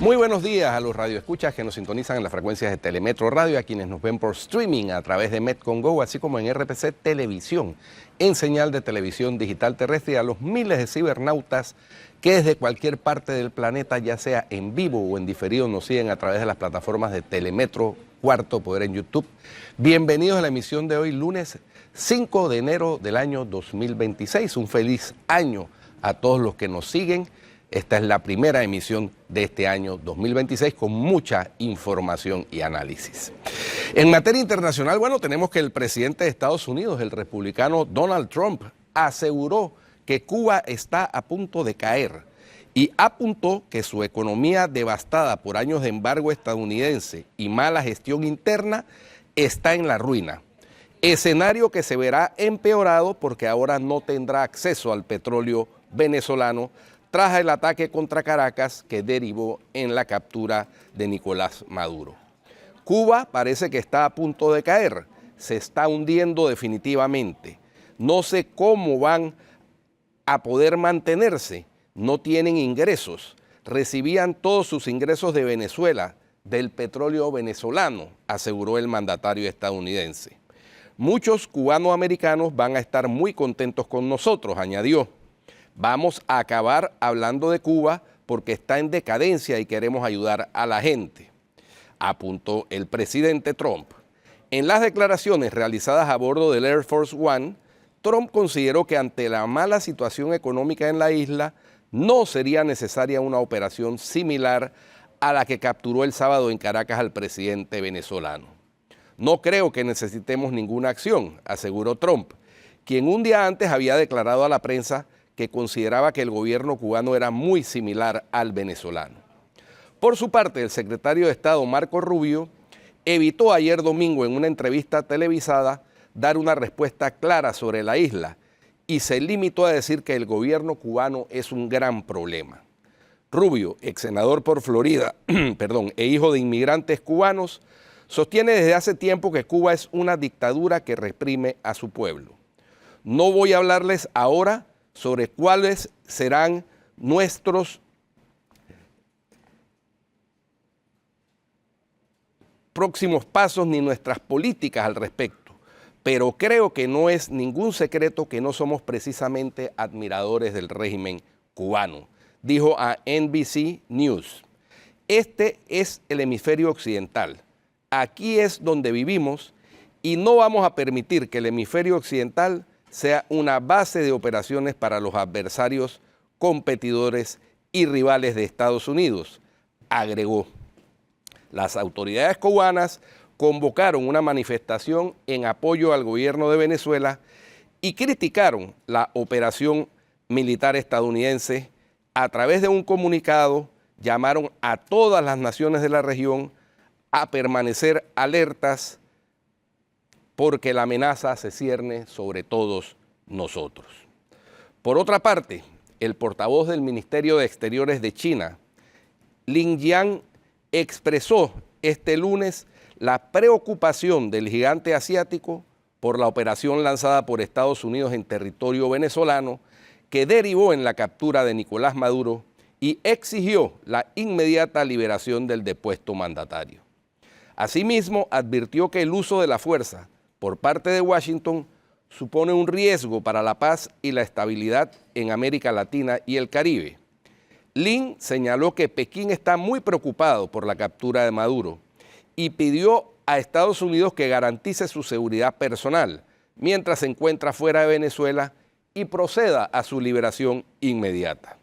Muy buenos días a los radioescuchas que nos sintonizan en las frecuencias de Telemetro Radio, a quienes nos ven por streaming a través de Metcon Go, así como en RPC Televisión, en señal de televisión digital terrestre, y a los miles de cibernautas que desde cualquier parte del planeta, ya sea en vivo o en diferido, nos siguen a través de las plataformas de Telemetro, Cuarto Poder en YouTube. Bienvenidos a la emisión de hoy, lunes 5 de enero del año 2026. Un feliz año a todos los que nos siguen. Esta es la primera emisión de este año 2026 con mucha información y análisis. En materia internacional, bueno, tenemos que el presidente de Estados Unidos, el republicano Donald Trump, aseguró que Cuba está a punto de caer y apuntó que su economía devastada por años de embargo estadounidense y mala gestión interna está en la ruina. Escenario que se verá empeorado porque ahora no tendrá acceso al petróleo venezolano tras el ataque contra Caracas que derivó en la captura de Nicolás Maduro. Cuba parece que está a punto de caer, se está hundiendo definitivamente. No sé cómo van a poder mantenerse, no tienen ingresos. Recibían todos sus ingresos de Venezuela, del petróleo venezolano, aseguró el mandatario estadounidense. Muchos cubanoamericanos van a estar muy contentos con nosotros, añadió. Vamos a acabar hablando de Cuba porque está en decadencia y queremos ayudar a la gente, apuntó el presidente Trump. En las declaraciones realizadas a bordo del Air Force One, Trump consideró que ante la mala situación económica en la isla, no sería necesaria una operación similar a la que capturó el sábado en Caracas al presidente venezolano. No creo que necesitemos ninguna acción, aseguró Trump, quien un día antes había declarado a la prensa que consideraba que el gobierno cubano era muy similar al venezolano. Por su parte, el secretario de Estado Marco Rubio evitó ayer domingo en una entrevista televisada dar una respuesta clara sobre la isla y se limitó a decir que el gobierno cubano es un gran problema. Rubio, ex senador por Florida, e hijo de inmigrantes cubanos, sostiene desde hace tiempo que Cuba es una dictadura que reprime a su pueblo. No voy a hablarles ahora sobre cuáles serán nuestros próximos pasos ni nuestras políticas al respecto, pero creo que no es ningún secreto que no somos precisamente admiradores del régimen cubano, dijo a NBC News. Este es el hemisferio occidental. Aquí es donde vivimos y no vamos a permitir que el hemisferio occidental sea una base de operaciones para los adversarios, competidores y rivales de Estados Unidos, agregó. Las autoridades cubanas convocaron una manifestación en apoyo al gobierno de Venezuela y criticaron la operación militar estadounidense. A través de un comunicado, llamaron a todas las naciones de la región a permanecer alertas porque la amenaza se cierne sobre todos nosotros. Por otra parte, el portavoz del Ministerio de Exteriores de China, Lin Jian, expresó este lunes la preocupación del gigante asiático por la operación lanzada por Estados Unidos en territorio venezolano que derivó en la captura de Nicolás Maduro y exigió la inmediata liberación del depuesto mandatario. Asimismo, advirtió que el uso de la fuerza por parte de Washington supone un riesgo para la paz y la estabilidad en América Latina y el Caribe. Lin señaló que Pekín está muy preocupado por la captura de Maduro y pidió a Estados Unidos que garantice su seguridad personal mientras se encuentra fuera de Venezuela y proceda a su liberación inmediata.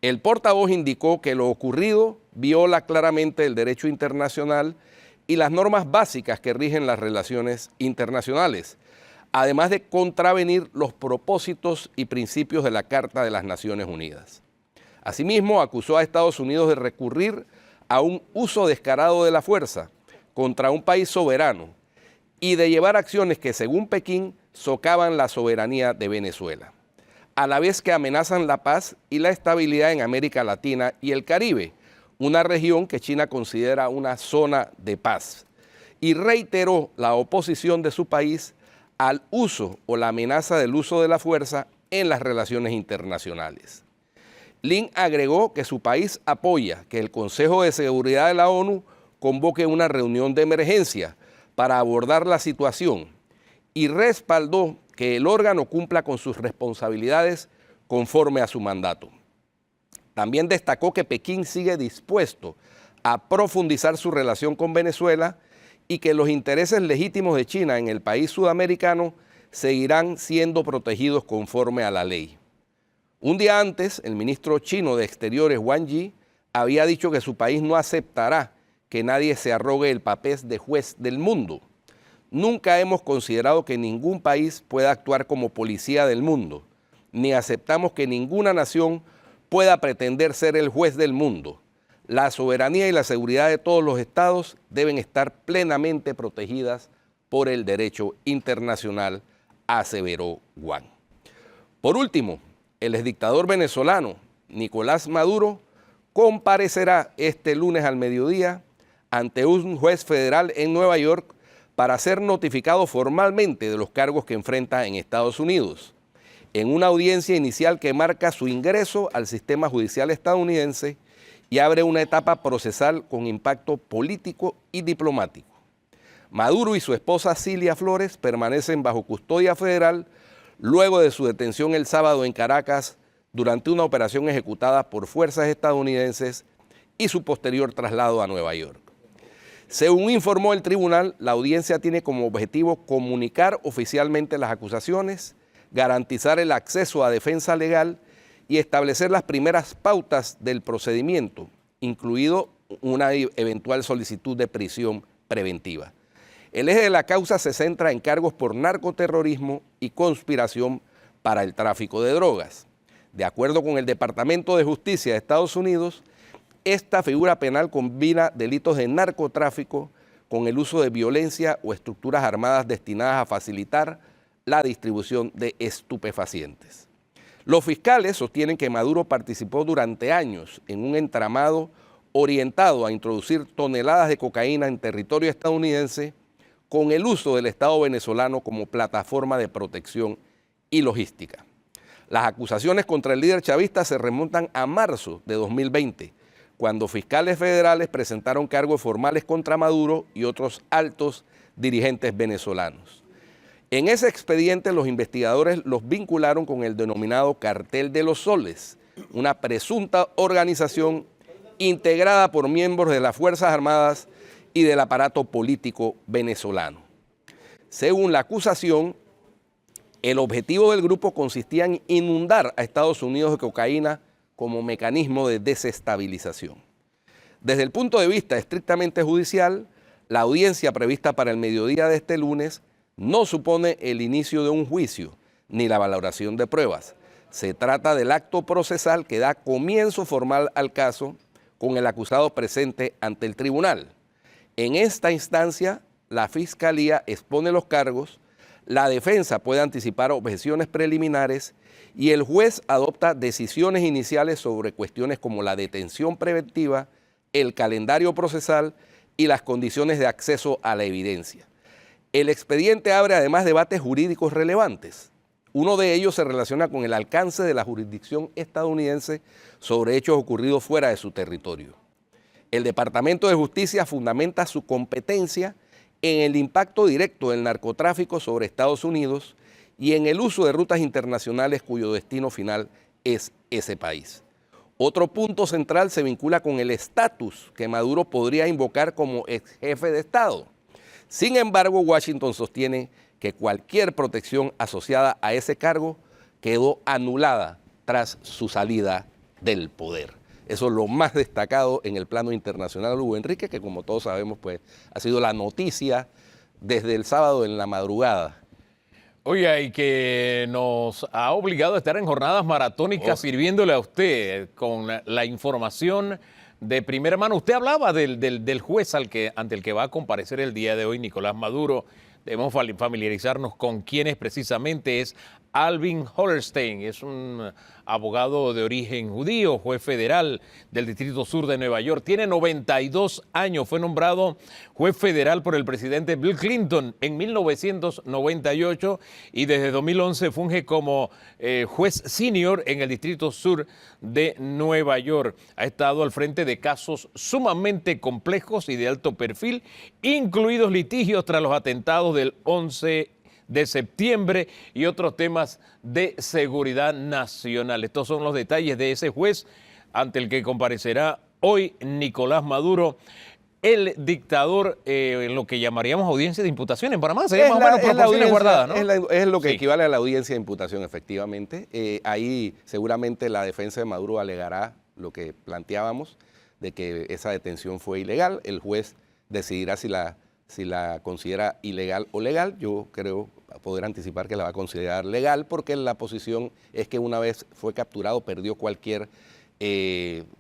El portavoz indicó que lo ocurrido viola claramente el derecho internacional y las normas básicas que rigen las relaciones internacionales, además de contravenir los propósitos y principios de la Carta de las Naciones Unidas. Asimismo, acusó a Estados Unidos de recurrir a un uso descarado de la fuerza contra un país soberano y de llevar acciones que, según Pekín, socavan la soberanía de Venezuela, a la vez que amenazan la paz y la estabilidad en América Latina y el Caribe, una región que China considera una zona de paz, y reiteró la oposición de su país al uso o la amenaza del uso de la fuerza en las relaciones internacionales. Lin agregó que su país apoya que el Consejo de Seguridad de la ONU convoque una reunión de emergencia para abordar la situación y respaldó que el órgano cumpla con sus responsabilidades conforme a su mandato. También destacó que Pekín sigue dispuesto a profundizar su relación con Venezuela y que los intereses legítimos de China en el país sudamericano seguirán siendo protegidos conforme a la ley. Un día antes, el ministro chino de Exteriores, Wang Yi, había dicho que su país no aceptará que nadie se arrogue el papel de juez del mundo. Nunca hemos considerado que ningún país pueda actuar como policía del mundo, ni aceptamos que ninguna nación pueda pretender ser el juez del mundo. La soberanía y la seguridad de todos los estados deben estar plenamente protegidas por el derecho internacional, aseveró Wang. Por último, el exdictador venezolano Nicolás Maduro comparecerá este lunes al mediodía ante un juez federal en Nueva York para ser notificado formalmente de los cargos que enfrenta en Estados Unidos, en una audiencia inicial que marca su ingreso al sistema judicial estadounidense y abre una etapa procesal con impacto político y diplomático. Maduro y su esposa Cilia Flores permanecen bajo custodia federal luego de su detención el sábado en Caracas durante una operación ejecutada por fuerzas estadounidenses y su posterior traslado a Nueva York. Según informó el tribunal, la audiencia tiene como objetivo comunicar oficialmente las acusaciones, garantizar el acceso a defensa legal y establecer las primeras pautas del procedimiento, incluido una eventual solicitud de prisión preventiva. El eje de la causa se centra en cargos por narcoterrorismo y conspiración para el tráfico de drogas. De acuerdo con el Departamento de Justicia de Estados Unidos, esta figura penal combina delitos de narcotráfico con el uso de violencia o estructuras armadas destinadas a facilitar la distribución de estupefacientes. Los fiscales sostienen que Maduro participó durante años en un entramado orientado a introducir toneladas de cocaína en territorio estadounidense con el uso del Estado venezolano como plataforma de protección y logística. Las acusaciones contra el líder chavista se remontan a marzo de 2020, cuando fiscales federales presentaron cargos formales contra Maduro y otros altos dirigentes venezolanos. En ese expediente los investigadores los vincularon con el denominado Cartel de los Soles, una presunta organización integrada por miembros de las Fuerzas Armadas y del aparato político venezolano. Según la acusación, el objetivo del grupo consistía en inundar a Estados Unidos de cocaína como mecanismo de desestabilización. Desde el punto de vista estrictamente judicial, la audiencia prevista para el mediodía de este lunes no supone el inicio de un juicio ni la valoración de pruebas. Se trata del acto procesal que da comienzo formal al caso con el acusado presente ante el tribunal. En esta instancia, la Fiscalía expone los cargos, la defensa puede anticipar objeciones preliminares y el juez adopta decisiones iniciales sobre cuestiones como la detención preventiva, el calendario procesal y las condiciones de acceso a la evidencia. El expediente abre además debates jurídicos relevantes. Uno de ellos se relaciona con el alcance de la jurisdicción estadounidense sobre hechos ocurridos fuera de su territorio. El Departamento de Justicia fundamenta su competencia en el impacto directo del narcotráfico sobre Estados Unidos y en el uso de rutas internacionales cuyo destino final es ese país. Otro punto central se vincula con el estatus que Maduro podría invocar como ex jefe de Estado. Sin embargo, Washington sostiene que cualquier protección asociada a ese cargo quedó anulada tras su salida del poder. Eso es lo más destacado en el plano internacional, Hugo Enrique, que como todos sabemos, pues ha sido la noticia desde el sábado en la madrugada. Oiga, y que nos ha obligado a estar en jornadas maratónicas sirviéndole a usted con la información de primera mano. Usted hablaba del juez ante el que va a comparecer el día de hoy, Nicolás Maduro. Debemos familiarizarnos con quién es precisamente. Es Alvin Hellerstein, es un abogado de origen judío, juez federal del Distrito Sur de Nueva York. Tiene 92 años, fue nombrado juez federal por el presidente Bill Clinton en 1998 y desde 2011 funge como juez senior en el Distrito Sur de Nueva York. Ha estado al frente de casos sumamente complejos y de alto perfil, incluidos litigios tras los atentados del 11 de septiembre y otros temas de seguridad nacional. Estos son los detalles de ese juez ante el que comparecerá hoy Nicolás Maduro, el dictador, en lo que llamaríamos audiencia de imputación. En Panamá se llama más o menos proporciones guardadas, ¿no? Es lo que Sí. equivale a la audiencia de imputación, efectivamente. Ahí seguramente la defensa de Maduro alegará lo que planteábamos, de que esa detención fue ilegal. El juez decidirá si la considera ilegal o legal. Yo creo poder anticipar que la va a considerar legal, porque la posición es que una vez fue capturado perdió cualquier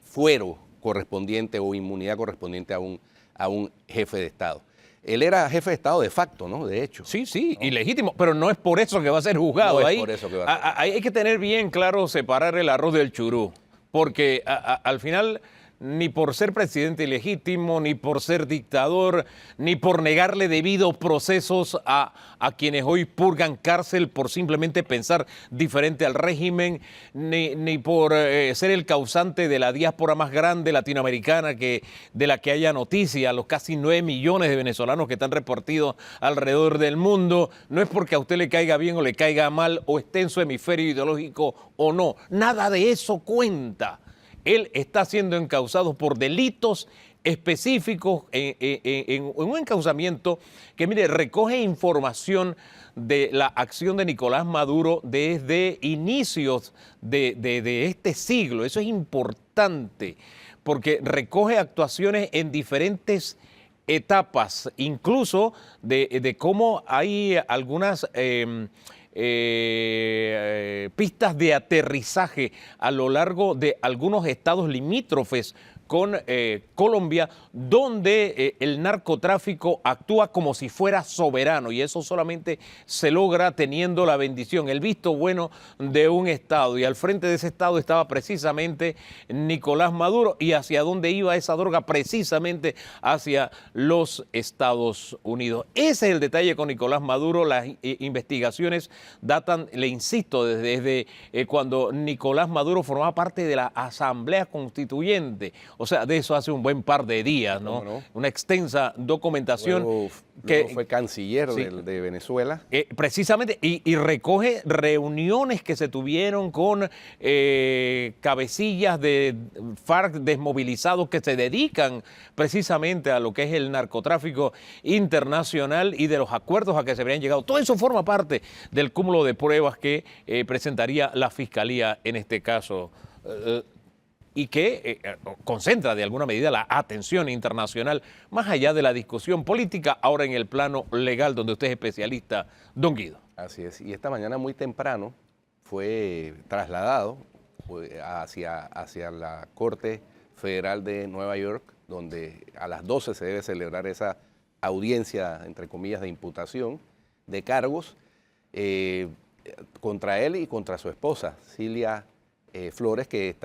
fuero correspondiente o inmunidad correspondiente a un jefe de Estado. Él era jefe de Estado de facto, ¿no? De hecho. Sí, sí, ilegítimo, pero no es por eso que va a ser juzgado. No es Ahí, por eso que va a ser. Hay que tener bien claro separar el arroz del churú, porque al final ni por ser presidente ilegítimo, ni por ser dictador, ni por negarle debidos procesos a quienes hoy purgan cárcel por simplemente pensar diferente al régimen, ni por ser el causante de la diáspora más grande latinoamericana de la que haya noticia, los casi 9 millones de venezolanos que están repartidos alrededor del mundo. No es porque a usted le caiga bien o le caiga mal, o esté en su hemisferio ideológico o no. Nada de eso cuenta. Él está siendo encausado por delitos específicos en un encausamiento que, mire, recoge información de la acción de Nicolás Maduro desde inicios de este siglo. Eso es importante porque recoge actuaciones en diferentes etapas, incluso de cómo hay algunas pistas de aterrizaje a lo largo de algunos estados limítrofes con Colombia, donde el narcotráfico actúa como si fuera soberano, y eso solamente se logra teniendo la bendición, el visto bueno de un estado, y al frente de ese estado estaba precisamente Nicolás Maduro, y hacia dónde iba esa droga, precisamente hacia los Estados Unidos. Ese es el detalle con Nicolás Maduro. Las investigaciones datan, le insisto, desde cuando Nicolás Maduro formaba parte de la Asamblea Constituyente. O sea, de eso hace un buen par de días, ¿no? ¿Cómo no? Una extensa documentación. Luego fue canciller Sí. de Venezuela. Precisamente, y recoge reuniones que se tuvieron con cabecillas de FARC desmovilizados que se dedican precisamente a lo que es el narcotráfico internacional y de los acuerdos a que se habrían llegado. Todo eso forma parte del cúmulo de pruebas que presentaría la Fiscalía en este caso. Y que concentra de alguna medida la atención internacional, más allá de la discusión política, ahora en el plano legal, donde usted es especialista, don Guido. Así es. Y esta mañana muy temprano fue trasladado hacia la Corte Federal de Nueva York, donde a las 12 se debe celebrar esa audiencia, entre comillas, de imputación de cargos contra él y contra su esposa, Cilia Flores, que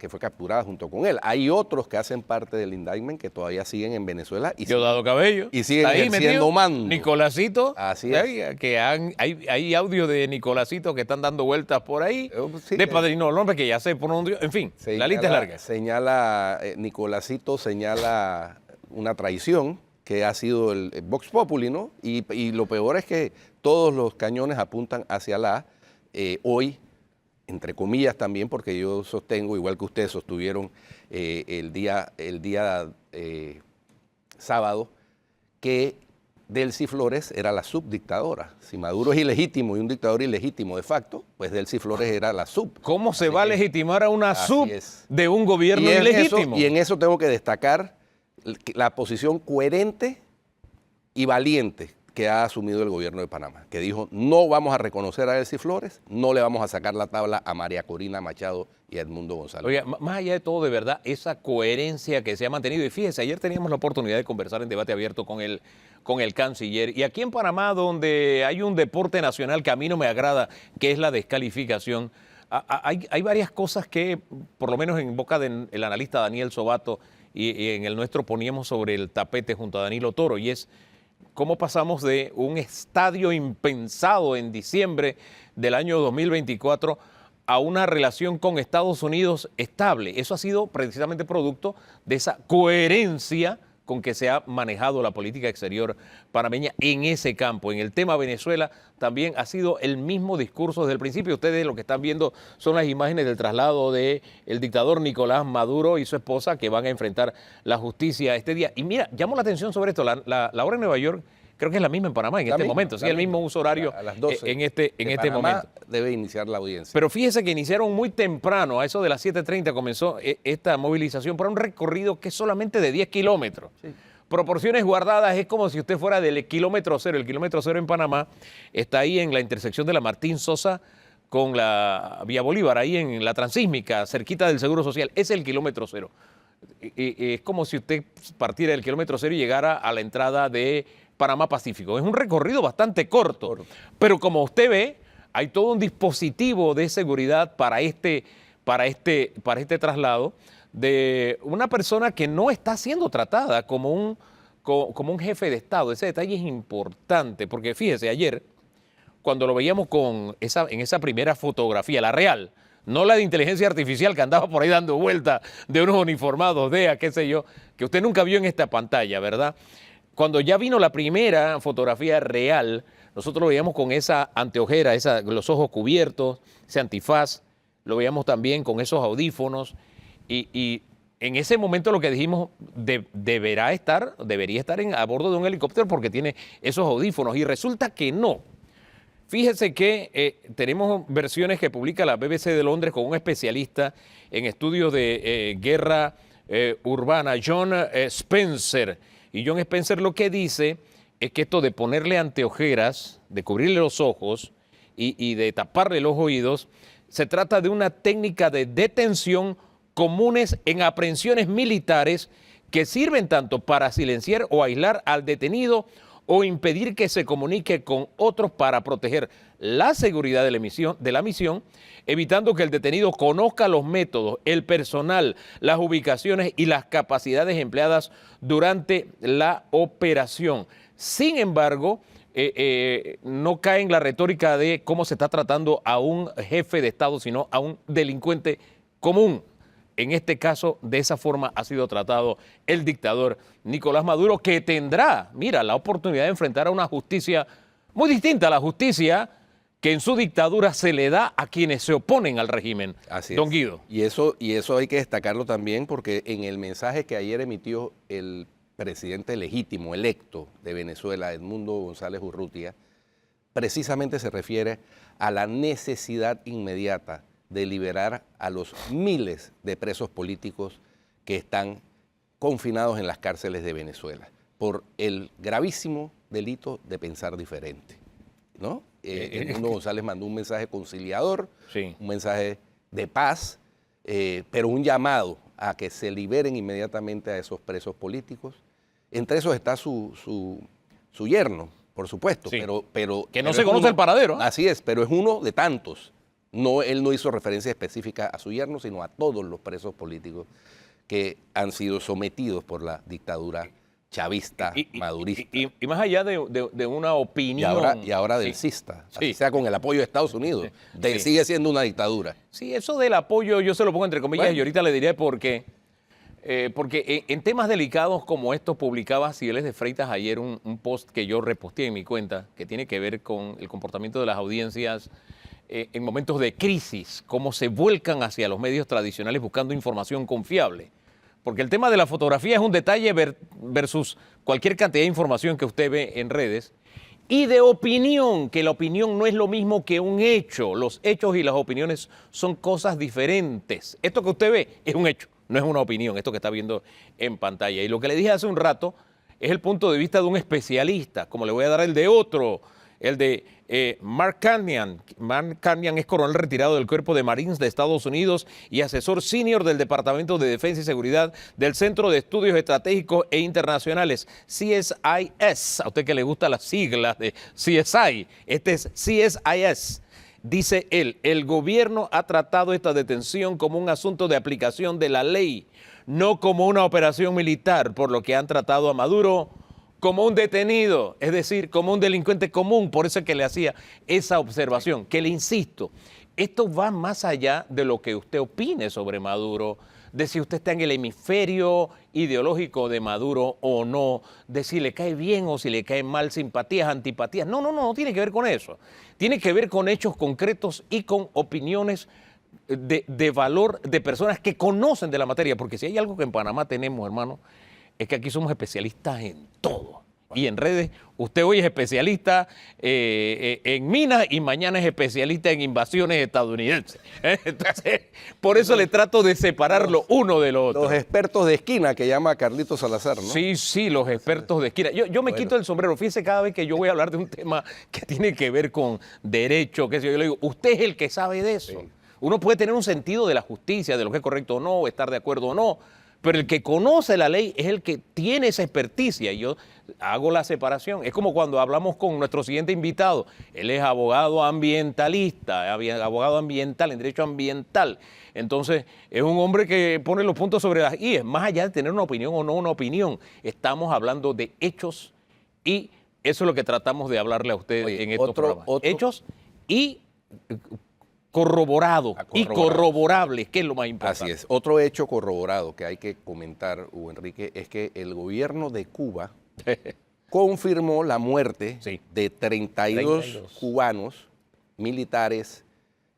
fue capturada junto con él. Hay otros que hacen parte del indictment que todavía siguen en Venezuela y Diosdado Cabello. y siguen Ahí ejerciendo metido. mando. Nicolásito. Así es. Que hay audio de Nicolásito que están dando vueltas por ahí. Sí, de Padrino López, que ya se pronunció. En fin, la lista es larga. Nicolásito señala una traición que ha sido el Vox Populi, ¿no? Y lo peor es que todos los cañones apuntan hacia hoy, entre comillas también, porque yo sostengo, igual que ustedes sostuvieron el día sábado, que Delcy Flores era la subdictadora. Si Maduro es ilegítimo y un dictador ilegítimo de facto, pues Delcy Flores era la sub. ¿Cómo se va a legitimar a una sub es. de un gobierno ilegítimo? Y en eso tengo que destacar la posición coherente y valiente que ha asumido el gobierno de Panamá, que dijo: no vamos a reconocer a Delcy Flores, no le vamos a sacar la tabla a María Corina Machado y a Edmundo González. Oiga, más allá de todo, de verdad, esa coherencia que se ha mantenido, y fíjese, ayer teníamos la oportunidad de conversar en debate abierto con el canciller, y aquí en Panamá, donde hay un deporte nacional que a mí no me agrada, que es la descalificación, hay varias cosas que, por lo menos en boca del analista Daniel Sobato y en el nuestro, poníamos sobre el tapete junto a Danilo Toro, y es cómo pasamos de un estadio impensado en diciembre del año 2024 a una relación con Estados Unidos estable. Eso ha sido precisamente producto de esa coherencia con que se ha manejado la política exterior panameña en ese campo. En el tema Venezuela también ha sido el mismo discurso desde el principio. Ustedes lo que están viendo son las imágenes del traslado del dictador Nicolás Maduro y su esposa, que van a enfrentar la justicia este día. Y mira, llamo la atención sobre esto, la hora en Nueva York creo que es la misma en Panamá en este momento, sí, el mismo uso horario a las 12 en este momento. Debe iniciar la audiencia. Pero fíjese que iniciaron muy temprano, a eso de las 7:30 comenzó esta movilización para un recorrido que es solamente de 10 kilómetros. Sí. Proporciones guardadas, es como si usted fuera del kilómetro cero. El kilómetro cero en Panamá está ahí en la intersección de la Martín Sosa con la Vía Bolívar, ahí en la Transísmica, cerquita del Seguro Social. Es el kilómetro cero. Es como si usted partiera del kilómetro cero y llegara a la entrada de Panamá Pacífico. Es un recorrido bastante corto, pero como usted ve, hay todo un dispositivo de seguridad para este traslado de una persona que no está siendo tratada como un jefe de Estado. Ese detalle es importante, porque fíjese, ayer, cuando lo veíamos en esa primera fotografía, la real, no la de inteligencia artificial que andaba por ahí dando vuelta de unos uniformados, qué sé yo, que usted nunca vio en esta pantalla, ¿verdad? Cuando ya vino la primera fotografía real, nosotros lo veíamos con esa anteojera, los ojos cubiertos, ese antifaz, lo veíamos también con esos audífonos y en ese momento lo que dijimos, debería estar a bordo de un helicóptero porque tiene esos audífonos, y resulta que no. Fíjese que tenemos versiones que publica la BBC de Londres con un especialista en estudios de guerra urbana, John Spencer. Y John Spencer lo que dice es que esto de ponerle anteojeras, de cubrirle los ojos y de taparle los oídos, se trata de una técnica de detención comunes en aprehensiones militares que sirven tanto para silenciar o aislar al detenido o impedir que se comunique con otros para proteger la seguridad de la misión, evitando que el detenido conozca los métodos, el personal, las ubicaciones y las capacidades empleadas durante la operación. Sin embargo, no cae en la retórica de cómo se está tratando a un jefe de Estado, sino a un delincuente común. En este caso, de esa forma ha sido tratado el dictador Nicolás Maduro, que tendrá, mira, la oportunidad de enfrentar a una justicia muy distinta a la justicia que en su dictadura se le da a quienes se oponen al régimen. Así Don es. Guido. Y eso hay que destacarlo también, porque en el mensaje que ayer emitió el presidente legítimo, electo de Venezuela, Edmundo González Urrutia, precisamente se refiere a la necesidad inmediata de liberar a los miles de presos políticos que están confinados en las cárceles de Venezuela por el gravísimo delito de pensar diferente, ¿no? Edmundo González mandó un mensaje conciliador, sí, un mensaje de paz, pero un llamado a que se liberen inmediatamente a esos presos políticos. Entre esos está su yerno, por supuesto, sí, pero que no se conoce el paradero. Así es, pero es uno de tantos. No, él no hizo referencia específica a su yerno, sino a todos los presos políticos que han sido sometidos por la dictadura chavista, madurista. Y más allá de una opinión. Y ahora del CISTA, sí, así sea con el apoyo de Estados Unidos, sí, sigue siendo una dictadura. Sí, eso del apoyo yo se lo pongo entre comillas, bueno, y ahorita le diré por qué. Porque en temas delicados como estos, publicaba Cibeles de Freitas ayer un post que yo reposteé en mi cuenta, que tiene que ver con el comportamiento de las audiencias en momentos de crisis, cómo se vuelcan hacia los medios tradicionales buscando información confiable. Porque el tema de la fotografía es un detalle versus cualquier cantidad de información que usted ve en redes. Y de opinión, que la opinión no es lo mismo que un hecho. Los hechos y las opiniones son cosas diferentes. Esto que usted ve es un hecho, no es una opinión, esto que está viendo en pantalla. Y lo que le dije hace un rato es el punto de vista de un especialista, como le voy a dar el de otro, el de Mark Canyan. Mark Canyan es coronel retirado del Cuerpo de Marines de Estados Unidos y asesor senior del Departamento de Defensa y Seguridad del Centro de Estudios Estratégicos e Internacionales, CSIS. A usted que le gustan las siglas de CSI, este es CSIS. Dice él, el gobierno ha tratado esta detención como un asunto de aplicación de la ley, no como una operación militar, por lo que han tratado a Maduro como un detenido, es decir, como un delincuente común. Por eso es que le hacía esa observación, que le insisto, esto va más allá de lo que usted opine sobre Maduro, de si usted está en el hemisferio ideológico de Maduro o no, de si le cae bien o si le caen mal, simpatías, antipatías. No tiene que ver con eso. Tiene que ver con hechos concretos y con opiniones de valor de personas que conocen de la materia, porque si hay algo que en Panamá tenemos, hermano, es que aquí somos especialistas en todo. Y en redes, usted hoy es especialista en minas y mañana es especialista en invasiones estadounidenses. Entonces, por eso le trato de separarlo uno de lo otro. Los expertos de esquina que llama Carlitos Salazar, ¿no? Sí, los expertos de esquina. Yo me quito el sombrero. Fíjese, cada vez que yo voy a hablar de un tema que tiene que ver con derecho, qué sé yo le digo, usted es el que sabe de eso. Sí. Uno puede tener un sentido de la justicia, de lo que es correcto o no, estar de acuerdo o no, pero el que conoce la ley es el que tiene esa experticia. Y yo hago la separación. Es como cuando hablamos con nuestro siguiente invitado. Él es abogado ambientalista, abogado ambiental, en derecho ambiental. Entonces, es un hombre que pone los puntos sobre las íes. Más allá de tener una opinión o no una opinión, estamos hablando de hechos y eso es lo que tratamos de hablarle a usted en estos programas. Hechos y corroborado y corroborables, que es lo más importante. Así es. Otro hecho corroborado que hay que comentar, Hugo Enrique, es que el gobierno de Cuba confirmó la muerte de 32 cubanos militares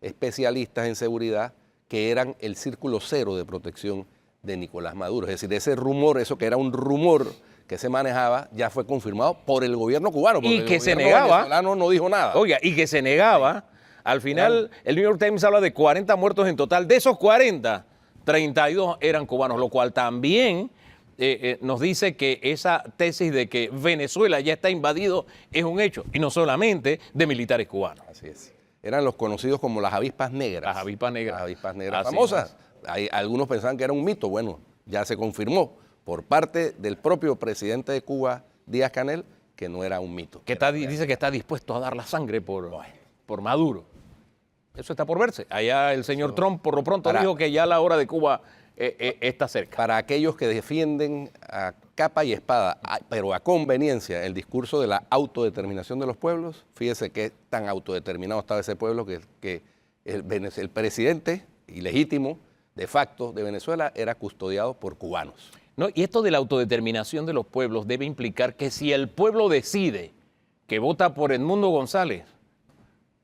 especialistas en seguridad que eran el círculo cero de protección de Nicolás Maduro. Es decir, ese rumor, eso que era un rumor que se manejaba, ya fue confirmado por el gobierno cubano. Y que se negaba. El venezolano no dijo nada. Oiga, y que se negaba. Al final, el New York Times habla de 40 muertos en total. De esos 40, 32 eran cubanos, lo cual también nos dice que esa tesis de que Venezuela ya está invadido es un hecho, y no solamente de militares cubanos. Así es. Eran los conocidos como las avispas negras. Las avispas negras. Las avispas negras famosas. Algunos pensaban que era un mito. Bueno, ya se confirmó por parte del propio presidente de Cuba, Díaz-Canel, que no era un mito. Que dice que está dispuesto a dar la sangre por Maduro. Eso está por verse. Allá el señor Trump por lo pronto dijo que ya la hora de Cuba está cerca. Para aquellos que defienden a capa y espada, pero a conveniencia, el discurso de la autodeterminación de los pueblos, fíjese qué tan autodeterminado estaba ese pueblo que el presidente ilegítimo de facto de Venezuela era custodiado por cubanos. No, y esto de la autodeterminación de los pueblos debe implicar que si el pueblo decide que vota por Edmundo González,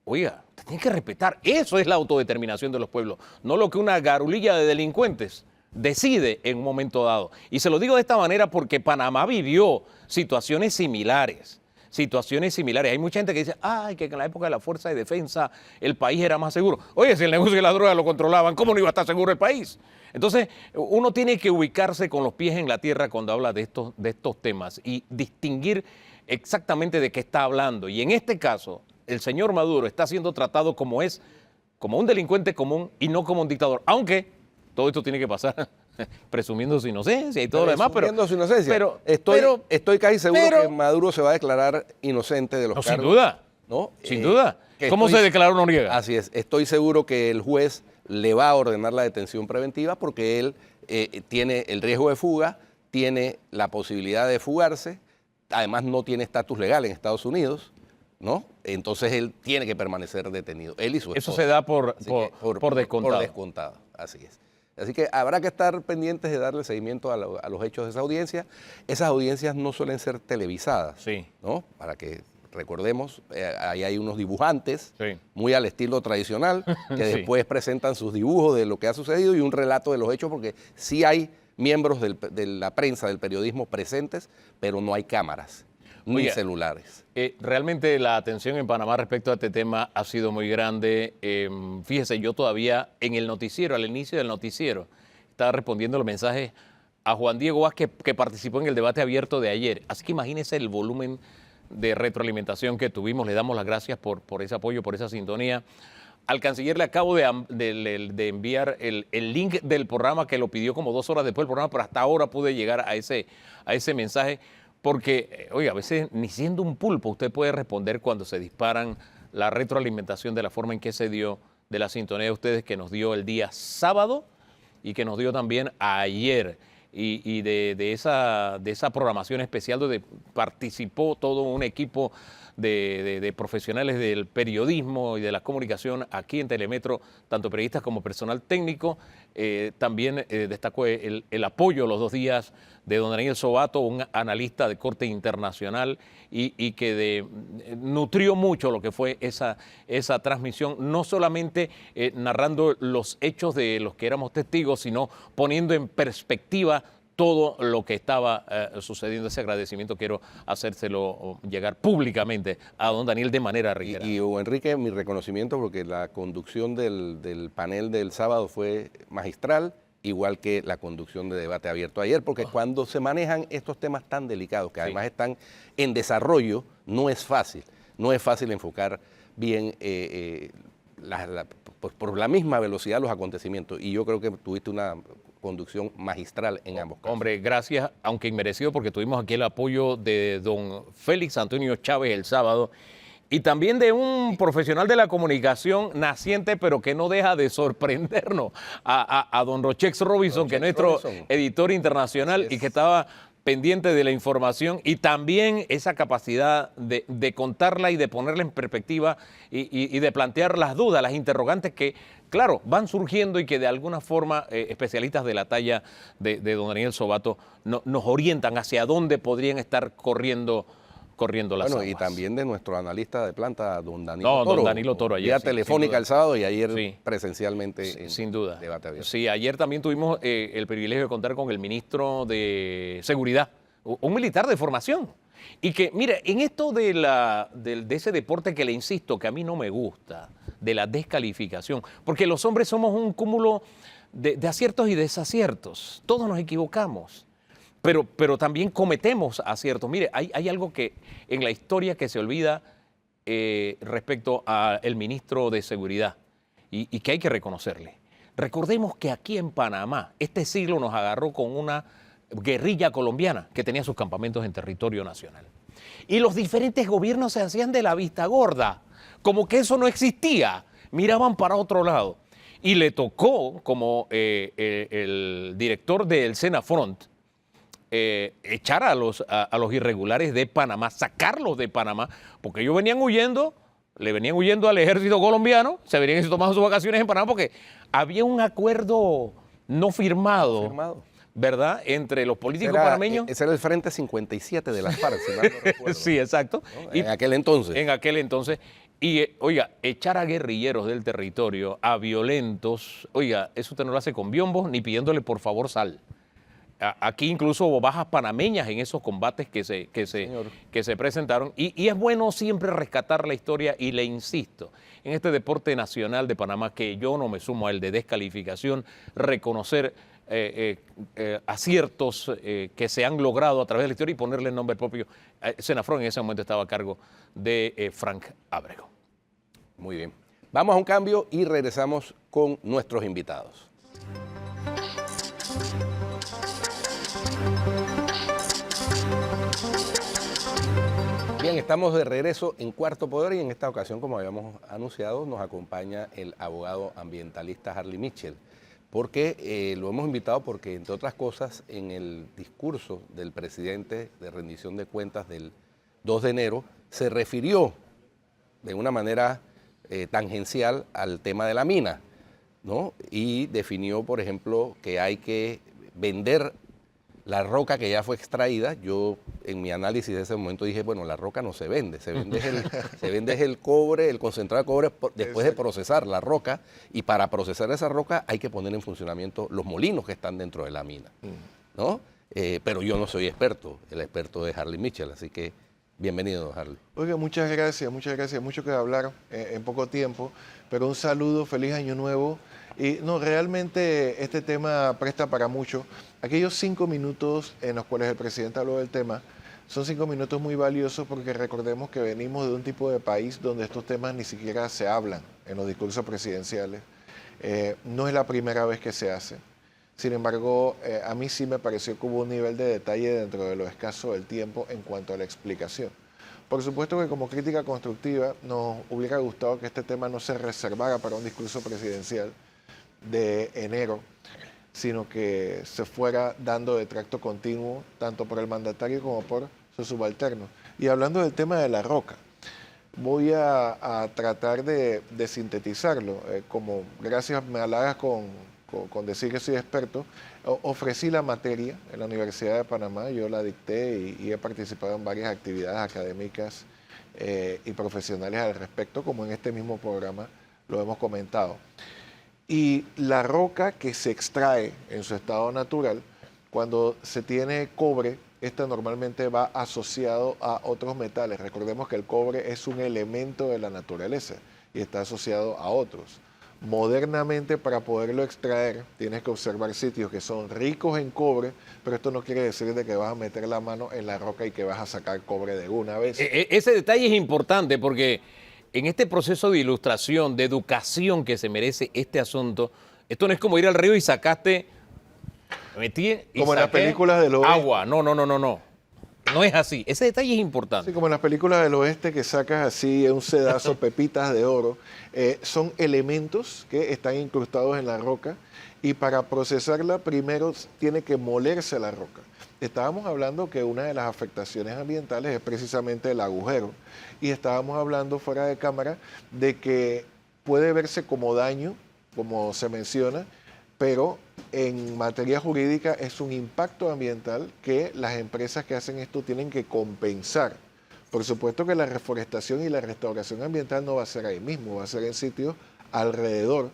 oiga, tiene que respetar. Eso es la autodeterminación de los pueblos, no lo que una garulilla de delincuentes decide en un momento dado. Y se lo digo de esta manera porque Panamá vivió situaciones similares. Hay mucha gente que dice, que en la época de la Fuerza de Defensa el país era más seguro. Oye, si el negocio de la droga lo controlaban, ¿cómo no iba a estar seguro el país? Entonces, uno tiene que ubicarse con los pies en la tierra cuando habla de estos temas y distinguir exactamente de qué está hablando. Y en este caso, el señor Maduro está siendo tratado como un delincuente común y no como un dictador, aunque todo esto tiene que pasar presumiendo su inocencia y todo lo demás. Presumiendo su inocencia. Estoy casi seguro que Maduro se va a declarar inocente de los cargos. Sin duda. ¿No? Sin duda. ¿Cómo se declaró Noriega? Así es. Estoy seguro que el juez le va a ordenar la detención preventiva porque él tiene el riesgo de fuga, tiene la posibilidad de fugarse, además no tiene estatus legal en Estados Unidos, ¿no? Entonces él tiene que permanecer detenido, él y su esposa. Eso se da por descontado. Por descontado, así es. Así que habrá que estar pendientes de darle seguimiento a los hechos de esa audiencia. Esas audiencias no suelen ser televisadas, ¿no? Para que recordemos, ahí hay unos dibujantes muy al estilo tradicional que después presentan sus dibujos de lo que ha sucedido y un relato de los hechos, porque sí hay miembros de la prensa, del periodismo presentes, pero no hay cámaras ni celulares. Realmente la atención en Panamá respecto a este tema ha sido muy grande. Fíjese, yo todavía en el noticiero, al inicio del noticiero, estaba respondiendo los mensajes a Juan Diego Vázquez, que participó en el debate abierto de ayer. Así que imagínense el volumen de retroalimentación que tuvimos. Le damos las gracias por ese apoyo, por esa sintonía. Al canciller le acabo de enviar el link del programa, que lo pidió como 2 horas después del programa, pero hasta ahora pude llegar a ese mensaje, porque, oiga, a veces ni siendo un pulpo usted puede responder cuando se disparan la retroalimentación de la forma en que se dio, de la sintonía de ustedes que nos dio el día sábado y que nos dio también ayer. Y de esa programación especial donde participó todo un equipo de profesionales del periodismo y de la comunicación aquí en Telemetro, tanto periodistas como personal técnico. También destacó el apoyo los 2 días de don Daniel Sobato, un analista de corte internacional y que nutrió mucho lo que fue esa transmisión, no solamente narrando los hechos de los que éramos testigos, sino poniendo en perspectiva todo lo que estaba sucediendo. Ese agradecimiento quiero hacérselo llegar públicamente a don Daniel de manera reiterada. Y Enrique, mi reconocimiento porque la conducción del panel del sábado fue magistral, igual que la conducción de debate abierto ayer, porque cuando se manejan estos temas tan delicados, que además están en desarrollo, no es fácil enfocar bien por la misma velocidad los acontecimientos, y yo creo que tuviste una conducción magistral en ambos casos. Hombre, gracias, aunque inmerecido, porque tuvimos aquí el apoyo de don Félix Antonio Chávez el sábado y también de un profesional de la comunicación naciente, pero que no deja de sorprendernos, a don Rochex Robinson, que es nuestro editor internacional y que estaba pendiente de la información, y también esa capacidad de contarla y de ponerla en perspectiva y de plantear las dudas, las interrogantes que, claro, van surgiendo y que de alguna forma especialistas de la talla de don Daniel Sobato nos orientan hacia dónde podrían estar corriendo las aguas. Y también de nuestro analista de planta, don Danilo Toro. Don Danilo Toro ayer. Vía telefónica el sábado y ayer presencialmente sin duda. Debate abierto. Sí, ayer también tuvimos el privilegio de contar con el ministro de Seguridad, un militar de formación. Y que, mire, en esto de ese deporte que le insisto, que a mí no me gusta, de la descalificación, porque los hombres somos un cúmulo de aciertos y desaciertos. Todos nos equivocamos. Pero también cometemos aciertos. Mire, hay algo que en la historia que se olvida respecto al ministro de Seguridad y que hay que reconocerle. Recordemos que aquí en Panamá, este siglo nos agarró con una guerrilla colombiana que tenía sus campamentos en territorio nacional. Y los diferentes gobiernos se hacían de la vista gorda, como que eso no existía, miraban para otro lado. Y le tocó, como el director del Senafront, echar a los irregulares de Panamá, sacarlos de Panamá, porque ellos le venían huyendo al ejército colombiano, se venían tomando sus vacaciones en Panamá porque había un acuerdo no firmado. ¿Verdad? Entre los políticos panameños. Ese era el Frente 57 de las FARC, si mal no recuerdo. Sí, exacto. ¿No? En aquel entonces. En aquel entonces. Y, oiga, echar a guerrilleros del territorio, a violentos, oiga, eso usted no lo hace con biombos ni pidiéndole por favor sal. Aquí incluso hubo bajas panameñas en esos combates que se presentaron. Y es bueno siempre rescatar la historia, y le insisto, en este deporte nacional de Panamá, que yo no me sumo a él de descalificación, reconocer aciertos que se han logrado a través de la historia y ponerle el nombre propio. Senafront en ese momento estaba a cargo de Frank Ábrego. Muy bien. Vamos a un cambio y regresamos con nuestros invitados. Bien, estamos de regreso en Cuarto Poder y en esta ocasión, como habíamos anunciado, nos acompaña el abogado ambientalista Harley Mitchell. Porque lo hemos invitado porque, entre otras cosas, en el discurso del presidente de rendición de cuentas del 2 de enero, se refirió de una manera tangencial al tema de la mina, ¿no? Y definió, por ejemplo, que hay que vender la roca que ya fue extraída. Yo, en mi análisis de ese momento, dije, bueno, la roca no se vende, se vende el cobre, el concentrado de cobre, después de procesar la roca, y para procesar esa roca hay que poner en funcionamiento los molinos que están dentro de la mina, ¿no? Pero yo no soy experto, el experto es Harley Mitchell, así que bienvenido, Harley. Oiga, muchas gracias, mucho que hablar en poco tiempo, pero un saludo, feliz año nuevo. Y no, realmente este tema presta para mucho. Aquellos 5 minutos en los cuales el presidente habló del tema son 5 minutos muy valiosos, porque recordemos que venimos de un tipo de país donde estos temas ni siquiera se hablan en los discursos presidenciales. No es la primera vez que se hace. Sin embargo, a mí sí me pareció que hubo un nivel de detalle dentro de lo escaso del tiempo en cuanto a la explicación. Por supuesto que como crítica constructiva nos hubiera gustado que este tema no se reservara para un discurso presidencial de enero, sino que se fuera dando de tracto continuo, tanto por el mandatario como por sus subalternos. Y hablando del tema de La Roca, voy a tratar de sintetizarlo. Como gracias me halagas con decir que soy experto, ofrecí la materia en la Universidad de Panamá, yo la dicté y he participado en varias actividades académicas y profesionales al respecto, como en este mismo programa lo hemos comentado. Y la roca que se extrae en su estado natural, cuando se tiene cobre, esta normalmente va asociado a otros metales. Recordemos que el cobre es un elemento de la naturaleza y está asociado a otros. Modernamente, para poderlo extraer, tienes que observar sitios que son ricos en cobre, pero esto no quiere decir de que vas a meter la mano en la roca y que vas a sacar cobre de una vez. Ese detalle es importante porque en este proceso de ilustración, de educación que se merece este asunto, esto no es como ir al río y sacaste, metí y como en las películas del oeste. Agua. No. No es así. Ese detalle es importante. Sí, como en las películas del oeste que sacas así un sedazo, pepitas de oro. Son elementos que están incrustados en la roca y para procesarla primero tiene que molerse la roca. Estábamos hablando que una de las afectaciones ambientales es precisamente el agujero y estábamos hablando fuera de cámara de que puede verse como daño, como se menciona, pero en materia jurídica es un impacto ambiental que las empresas que hacen esto tienen que compensar. Por supuesto que la reforestación y la restauración ambiental no va a ser ahí mismo, va a ser en sitios alrededor,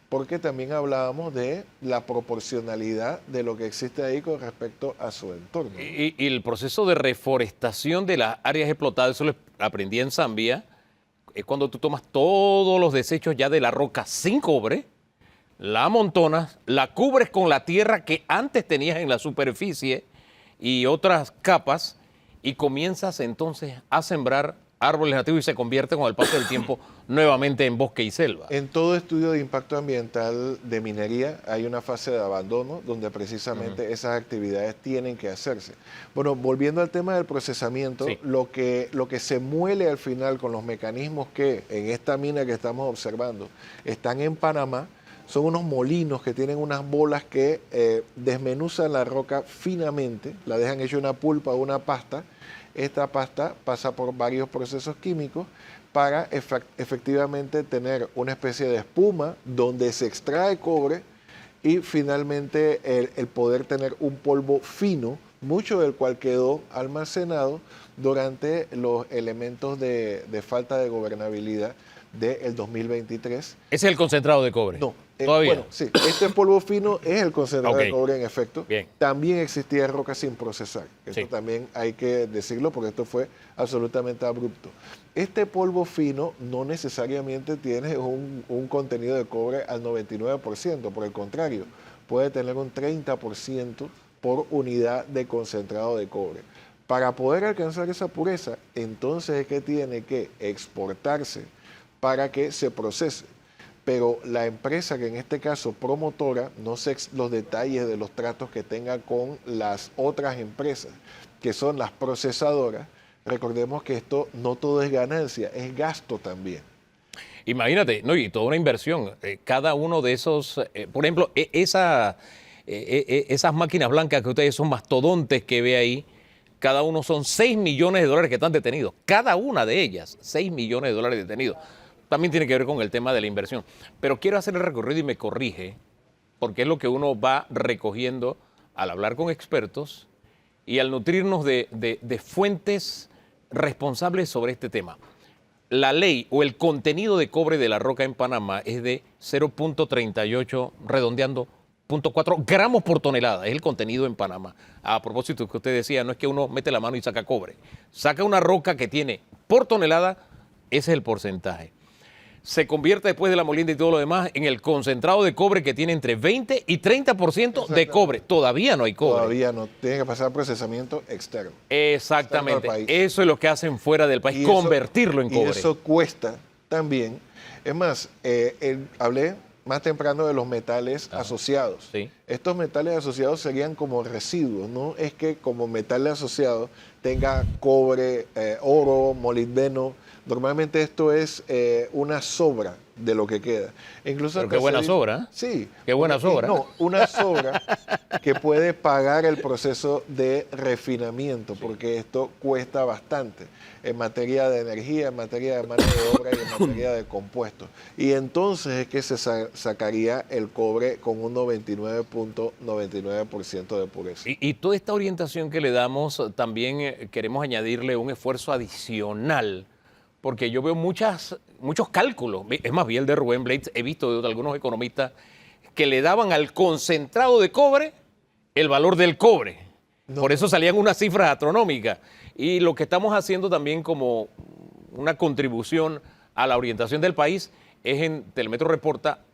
porque también hablábamos de la proporcionalidad de lo que existe ahí con respecto a su entorno. Y el proceso de reforestación de las áreas explotadas, eso lo aprendí en Zambia, es cuando tú tomas todos los desechos ya de la roca sin cobre, la amontonas, la cubres con la tierra que antes tenías en la superficie y otras capas y comienzas entonces a sembrar árboles nativos y se convierte con el paso del tiempo nuevamente en bosque y selva. En todo estudio de impacto ambiental de minería hay una fase de abandono donde precisamente esas actividades tienen que hacerse. Bueno, volviendo al tema del procesamiento, sí, lo que se muele al final con los mecanismos que en esta mina que estamos observando están en Panamá, son unos molinos que tienen unas bolas que desmenuzan la roca finamente, la dejan hecha una pulpa o una pasta. Esta pasta pasa por varios procesos químicos para efectivamente tener una especie de espuma donde se extrae cobre y finalmente el poder tener un polvo fino, mucho del cual quedó almacenado durante los elementos de falta de gobernabilidad del 2023. ¿Ese es el concentrado de cobre? No. ¿Todavía? Bueno, sí, este polvo fino es el concentrado Okay. de cobre en efecto. Bien. También existía roca sin procesar. Esto Sí. también hay que decirlo porque esto fue absolutamente abrupto. Este polvo fino no necesariamente tiene un contenido de cobre al 99%, por el contrario, puede tener un 30% por unidad de concentrado de cobre. Para poder alcanzar esa pureza, entonces es que tiene que exportarse para que se procese. Pero la empresa que en este caso promotora, no sé los detalles de los tratos que tenga con las otras empresas, que son las procesadoras, recordemos que esto no todo es ganancia, es gasto también. Imagínate, no, y toda una inversión. Cada uno de esos, por ejemplo, esas máquinas blancas que ustedes son mastodontes que ve ahí, cada uno son 6 millones de dólares que están detenidos. Cada una de ellas, 6 millones de dólares detenidos. También tiene que ver con el tema de la inversión. Pero quiero hacer el recorrido y me corrige, porque es lo que uno va recogiendo al hablar con expertos y al nutrirnos de fuentes responsables sobre este tema. La ley o el contenido de cobre de la roca en Panamá es de 0.38, redondeando, 0.4 gramos por tonelada. Es el contenido en Panamá. A propósito que usted decía, no es que uno mete la mano y saca cobre. Saca una roca que tiene por tonelada, ese es el porcentaje. Se convierte después de la molienda y todo lo demás en el concentrado de cobre que tiene entre 20 y 30% de cobre. Todavía no hay cobre. Todavía no, tiene que pasar procesamiento externo. Exactamente. Eso es lo que hacen fuera del país, convertirlo en cobre. Y eso cuesta también. Es más, hablé más temprano de los metales asociados. Sí. Estos metales asociados serían como residuos, no es que como metales asociados tenga cobre, oro, molibdeno. Normalmente esto es una sobra de lo que queda. Incluso Pero qué buena sobra. Sí. Qué buena sobra. No, una sobra que puede pagar el proceso de refinamiento, porque esto cuesta bastante en materia de energía, en materia de mano de obra y en materia de compuestos. Y entonces es que se sacaría el cobre con un 99.99% de pureza. Y toda esta orientación que le damos, también queremos añadirle un esfuerzo adicional, porque yo veo muchos cálculos. Es más, vi el de Rubén Blades, he visto de algunos economistas que le daban al concentrado de cobre el valor del cobre. No. Por eso salían unas cifras astronómicas. Y lo que estamos haciendo también como una contribución a la orientación del país es en Telemetro Reporta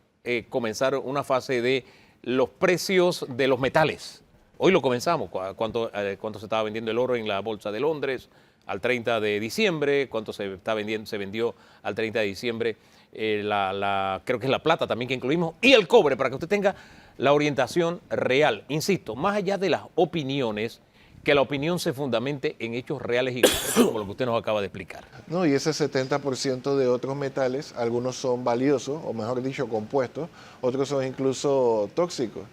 comenzar una fase de los precios de los metales. Hoy lo comenzamos, cuánto se estaba vendiendo el oro en la Bolsa de Londres al 30 de diciembre, cuánto se vendió al 30 de diciembre, creo que es la plata también que incluimos, y el cobre, para que usted tenga la orientación real. Insisto, más allá de las opiniones, que la opinión se fundamente en hechos reales y concretos, como lo que usted nos acaba de explicar. No, y ese 70% de otros metales, algunos son valiosos, o mejor dicho, compuestos, otros son incluso tóxicos.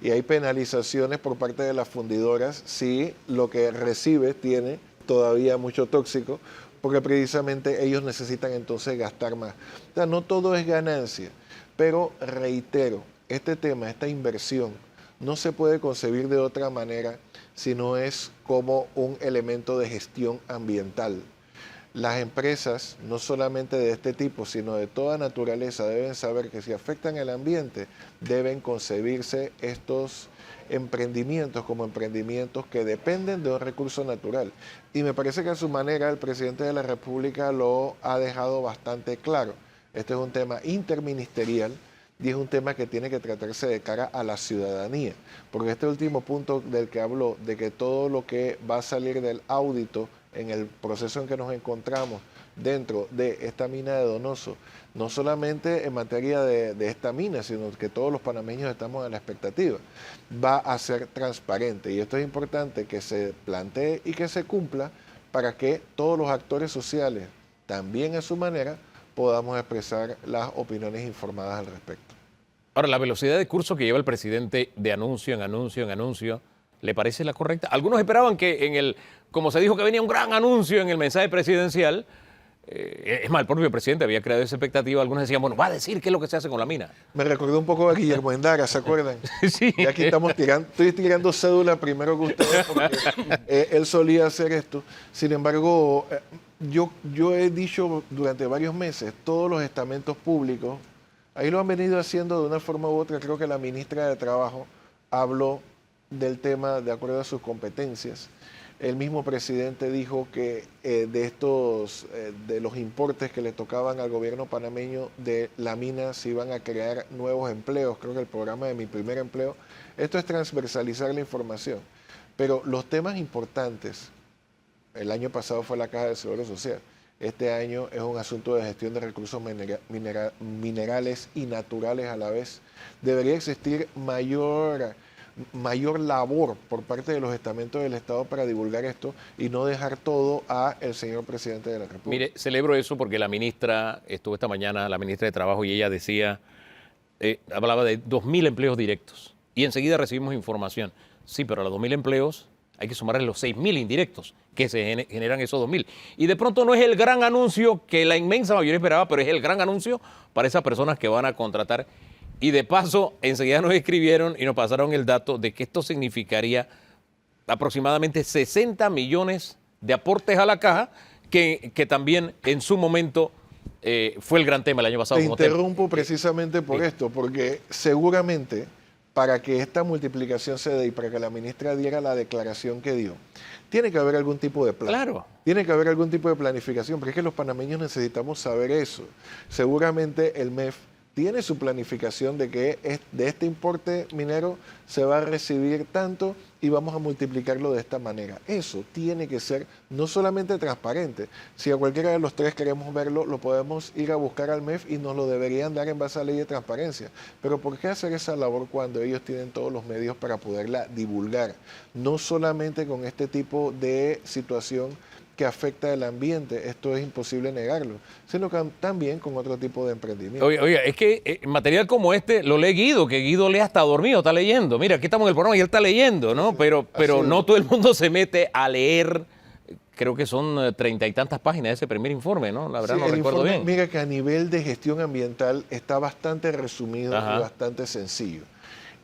Y hay penalizaciones por parte de las fundidoras si lo que recibe tiene todavía mucho tóxico, porque precisamente ellos necesitan entonces gastar más. O sea, no todo es ganancia, pero reitero, este tema, esta inversión, no se puede concebir de otra manera si no es como un elemento de gestión ambiental. Las empresas, no solamente de este tipo, sino de toda naturaleza, deben saber que si afectan el ambiente, deben concebirse estos emprendimientos como emprendimientos que dependen de un recurso natural. Y me parece que a su manera el presidente de la República lo ha dejado bastante claro. Este es un tema interministerial y es un tema que tiene que tratarse de cara a la ciudadanía, porque este último punto del que habló, de que todo lo que va a salir del audito en el proceso en que nos encontramos dentro de esta mina de Donoso, no solamente en materia de esta mina, sino que todos los panameños estamos en la expectativa, va a ser transparente. Y esto es importante que se plantee y que se cumpla para que todos los actores sociales, también a su manera, podamos expresar las opiniones informadas al respecto. Ahora, la velocidad de curso que lleva el presidente de anuncio en anuncio en anuncio, ¿le parece la correcta? Algunos esperaban que como se dijo que venía un gran anuncio en el mensaje presidencial, es más, el propio presidente había creado esa expectativa. Algunos decían, bueno, va a decir qué es lo que se hace con la mina. Me recordó un poco a Guillermo Endara, ¿se acuerdan? Sí. Y aquí estoy tirando cédula primero que ustedes, porque él solía hacer esto. Sin embargo, yo he dicho durante varios meses, todos los estamentos públicos, ahí lo han venido haciendo de una forma u otra. Creo que la ministra de Trabajo habló del tema de acuerdo a sus competencias. El mismo presidente dijo que de los importes que le tocaban al gobierno panameño de la mina se iban a crear nuevos empleos. Creo que el programa de Mi Primer Empleo. Esto es transversalizar la información. Pero los temas importantes, el año pasado fue la Caja de Seguro Social. Este año es un asunto de gestión de recursos minerales y naturales a la vez. Debería existir mayor labor por parte de los estamentos del Estado para divulgar esto y no dejar todo a el señor presidente de la República. Mire, celebro eso porque la ministra estuvo esta mañana, la ministra de Trabajo, y ella decía, hablaba de 2.000 empleos directos. Y enseguida recibimos información. Sí, pero a los 2.000 empleos hay que sumarle los 6.000 indirectos que se generan esos 2.000. Y de pronto no es el gran anuncio que la inmensa mayoría esperaba, pero es el gran anuncio para esas personas que van a contratar. Y de paso, enseguida nos escribieron y nos pasaron el dato de que esto significaría aproximadamente 60 millones de aportes a la caja, que también en su momento fue el gran tema el año pasado. Te interrumpo precisamente por esto, porque seguramente para que esta multiplicación se dé y para que la ministra diera la declaración que dio, tiene que haber algún tipo de plan. Claro. Tiene que haber algún tipo de planificación, porque es que los panameños necesitamos saber eso. Seguramente el MEF tiene su planificación de que de este importe minero se va a recibir tanto y vamos a multiplicarlo de esta manera. Eso tiene que ser no solamente transparente. Si a cualquiera de los tres queremos verlo, lo podemos ir a buscar al MEF y nos lo deberían dar en base a la ley de transparencia. Pero ¿por qué hacer esa labor cuando ellos tienen todos los medios para poderla divulgar? No solamente con este tipo de situación que afecta el ambiente, esto es imposible negarlo, sino que también con otro tipo de emprendimiento. Oiga, es que material como este lo lee Guido, que Guido lee hasta dormido, está leyendo. Mira, aquí estamos en el programa y él está leyendo, ¿no? Pero no todo el mundo se mete a leer, creo que son 30 y tantas páginas de ese primer informe, ¿no? La verdad Sí, no recuerdo bien. Mira que a nivel de gestión ambiental está bastante resumido y bastante sencillo.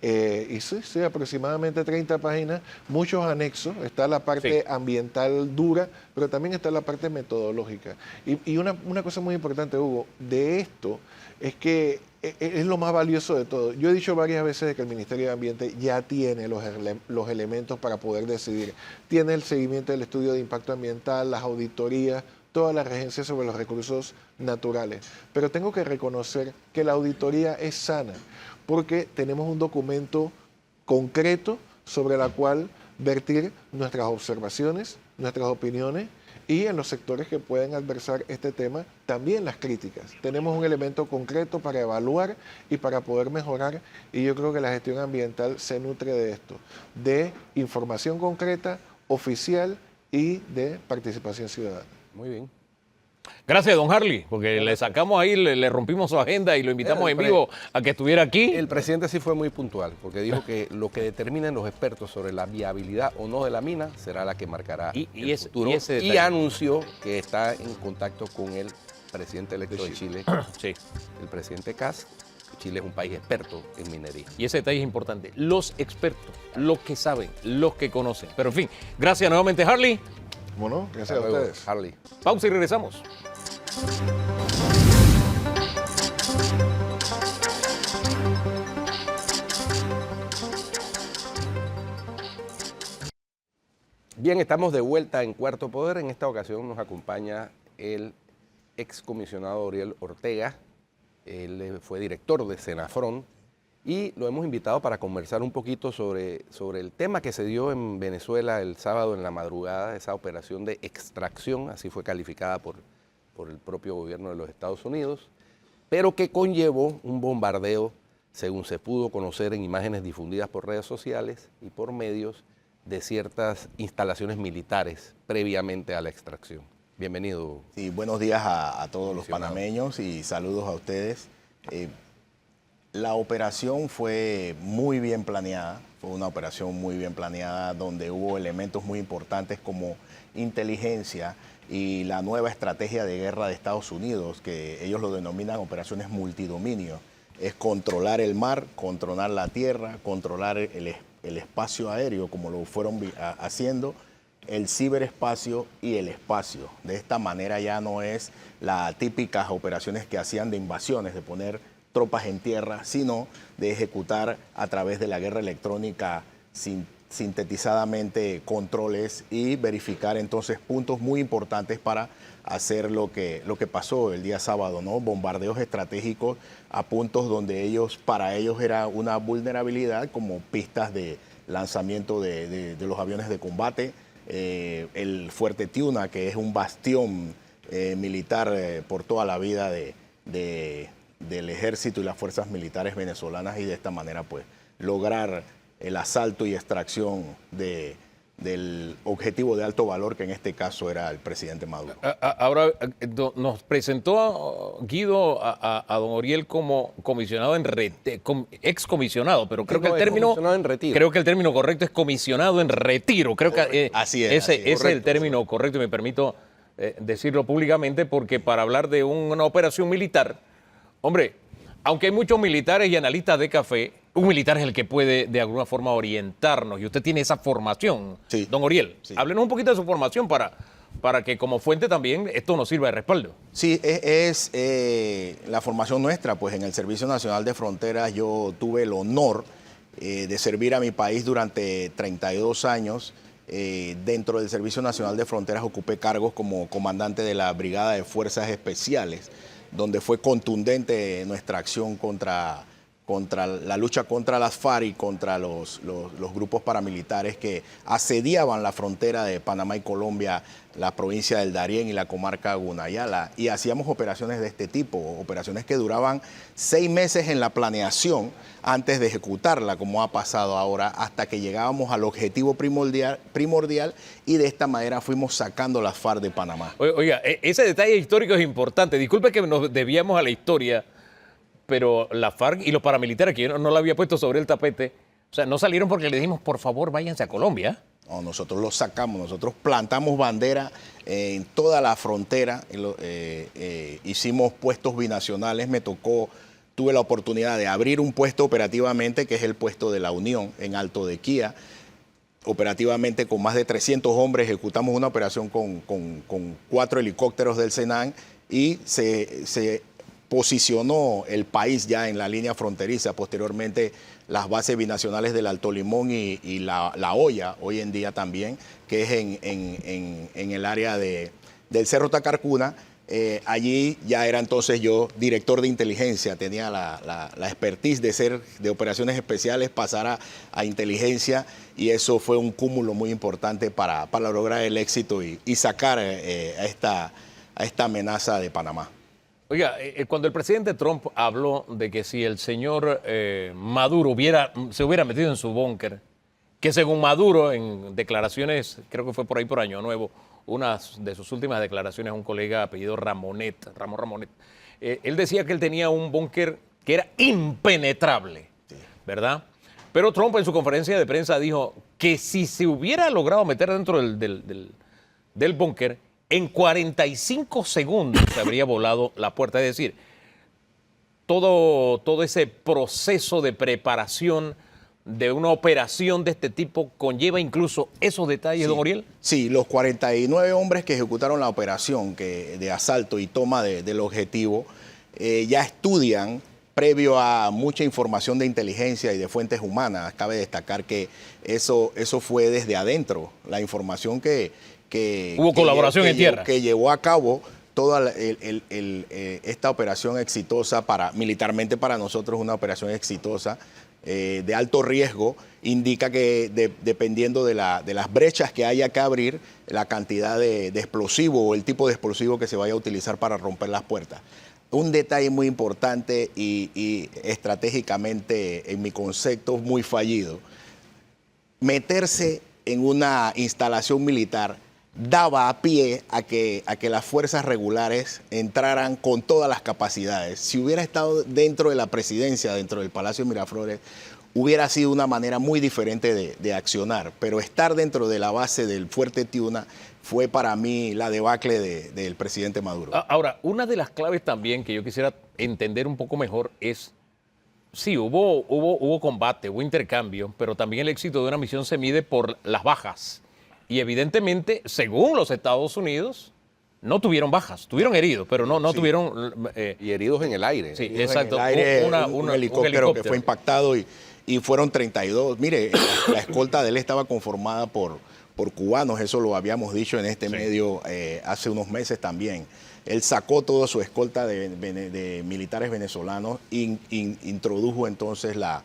Y sí, aproximadamente 30 páginas, muchos anexos, está la parte ambiental dura, pero también está la parte metodológica. Y una cosa muy importante, Hugo, de esto es que es lo más valioso de todo. Yo he dicho varias veces de que el Ministerio de Ambiente ya tiene los elementos para poder decidir. Tiene el seguimiento del estudio de impacto ambiental, las auditorías, todas las regencias sobre los recursos naturales. Pero tengo que reconocer que la auditoría es sana, porque tenemos un documento concreto sobre la cual vertir nuestras observaciones, nuestras opiniones y en los sectores que pueden adversar este tema, también las críticas. Tenemos un elemento concreto para evaluar y para poder mejorar, y yo creo que la gestión ambiental se nutre de esto, de información concreta, oficial y de participación ciudadana. Muy bien. Gracias, don Harley, porque le sacamos ahí, le rompimos su agenda y lo invitamos en vivo a que estuviera aquí. El presidente sí fue muy puntual, porque dijo que lo que determinen los expertos sobre la viabilidad o no de la mina será la que marcará el futuro. Y anunció que está en contacto con el presidente electo de Chile, el presidente Kast. Chile es un país experto en minería. Y ese detalle es importante. Los expertos, los que saben, los que conocen. Pero en fin, gracias nuevamente, Harley. Bueno, gracias a ustedes. Harley. Pausa y regresamos. Bien, estamos de vuelta en Cuarto Poder. En esta ocasión nos acompaña el excomisionado Oriel Ortega. Él fue director de Senafrón y lo hemos invitado para conversar un poquito sobre el tema que se dio en Venezuela el sábado en la madrugada, esa operación de extracción, así fue calificada por el propio gobierno de los Estados Unidos, pero que conllevó un bombardeo, según se pudo conocer en imágenes difundidas por redes sociales y por medios, de ciertas instalaciones militares previamente a la extracción. Bienvenido. Sí, buenos días a todos los panameños y saludos a ustedes. La operación fue muy bien planeada, fue una operación muy bien planeada donde hubo elementos muy importantes como inteligencia y la nueva estrategia de guerra de Estados Unidos, que ellos lo denominan operaciones multidominio. Es controlar el mar, controlar la tierra, controlar el espacio aéreo, como lo fueron haciendo, el ciberespacio y el espacio. De esta manera ya no es las típicas operaciones que hacían de invasiones, de poner tropas en tierra, sino de ejecutar a través de la guerra electrónica sintetizadamente controles y verificar entonces puntos muy importantes para hacer lo que pasó el día sábado, ¿no? Bombardeos estratégicos a puntos donde para ellos era una vulnerabilidad, como pistas de lanzamiento de los aviones de combate, el Fuerte Tiuna, que es un bastión militar por toda la vida del ejército y las fuerzas militares venezolanas, y de esta manera pues lograr el asalto y extracción del objetivo de alto valor, que en este caso era el presidente Maduro. Ahora, nos presentó Guido a don Oriel como comisionado excomisionado, pero creo que el término creo que el término correcto es comisionado en retiro. Creo que así es, ese es el término correcto, y me permito decirlo públicamente, porque para hablar de una operación militar, hombre, aunque hay muchos militares y analistas de café, un militar es el que puede de alguna forma orientarnos, y usted tiene esa formación, sí, don Oriel. Sí. Háblenos un poquito de su formación para que como fuente también esto nos sirva de respaldo. Sí, es la formación nuestra, pues en el Servicio Nacional de Fronteras yo tuve el honor de servir a mi país durante 32 años. Dentro del Servicio Nacional de Fronteras ocupé cargos como comandante de la Brigada de Fuerzas Especiales donde fue contundente nuestra acción contra la lucha contra las FARC y contra los grupos paramilitares que asediaban la frontera de Panamá y Colombia, la provincia del Darién y la comarca Gunayala. Y hacíamos operaciones de este tipo, operaciones que duraban 6 meses en la planeación antes de ejecutarla, como ha pasado ahora, hasta que llegábamos al objetivo primordial y de esta manera fuimos sacando las FARC de Panamá. Oiga, ese detalle histórico es importante. Disculpe que nos desviamos a la historia, pero la FARC y los paramilitares, que yo no la había puesto sobre el tapete, o sea, no salieron porque le dijimos, por favor, váyanse a Colombia. No, nosotros los sacamos, nosotros plantamos bandera en toda la frontera, hicimos puestos binacionales, tuve la oportunidad de abrir un puesto operativamente, que es el puesto de la Unión en Alto de Quía. Operativamente con más de 300 hombres ejecutamos una operación con 4 helicópteros del SENAN y se posicionó el país ya en la línea fronteriza. Posteriormente, las bases binacionales del Alto Limón y la Hoya, hoy en día también, que es en el área del Cerro Tacarcuna. Allí ya era entonces yo director de inteligencia, tenía la expertise de operaciones especiales, pasar a inteligencia, y eso fue un cúmulo muy importante para lograr el éxito y sacar a esta amenaza de Panamá. Oiga, cuando el presidente Trump habló de que si el señor Maduro se hubiera metido en su búnker, que según Maduro, en declaraciones, creo que fue por ahí por Año Nuevo, una de sus últimas declaraciones a un colega apellido Ramón Ramonet, él decía que él tenía un búnker que era impenetrable, ¿verdad? Pero Trump en su conferencia de prensa dijo que si se hubiera logrado meter dentro del búnker, en 45 segundos se habría volado la puerta. Es decir, todo ese proceso de preparación de una operación de este tipo conlleva incluso esos detalles, don Oriel. Sí, los 49 hombres que ejecutaron la operación de asalto y toma del objetivo ya estudian, previo a mucha información de inteligencia y de fuentes humanas. Cabe destacar que eso fue desde adentro, la información hubo colaboración en tierra, que llevó a cabo toda esta operación exitosa, militarmente para nosotros una operación exitosa, de alto riesgo, indica que dependiendo de las brechas que haya que abrir, la cantidad de explosivo o el tipo de explosivo que se vaya a utilizar para romper las puertas. Un detalle muy importante y estratégicamente, en mi concepto, muy fallido: meterse en una instalación militar daba a pie a que las fuerzas regulares entraran con todas las capacidades. Si hubiera estado dentro de la presidencia, dentro del Palacio Miraflores, hubiera sido una manera muy diferente de accionar. Pero estar dentro de la base del Fuerte Tiuna fue para mí la debacle del presidente Maduro. Ahora, una de las claves también que yo quisiera entender un poco mejor es, sí, hubo combate, hubo intercambio, pero también el éxito de una misión se mide por las bajas. Y evidentemente, según los Estados Unidos, no tuvieron bajas, tuvieron heridos, pero no Sí. tuvieron... Y heridos en el aire. Sí, En exacto. el aire, un helicóptero que fue impactado y fueron 32. Mire, la escolta de él estaba conformada por cubanos, eso lo habíamos dicho en este medio hace unos meses también. Él sacó toda su escolta de militares venezolanos, introdujo entonces la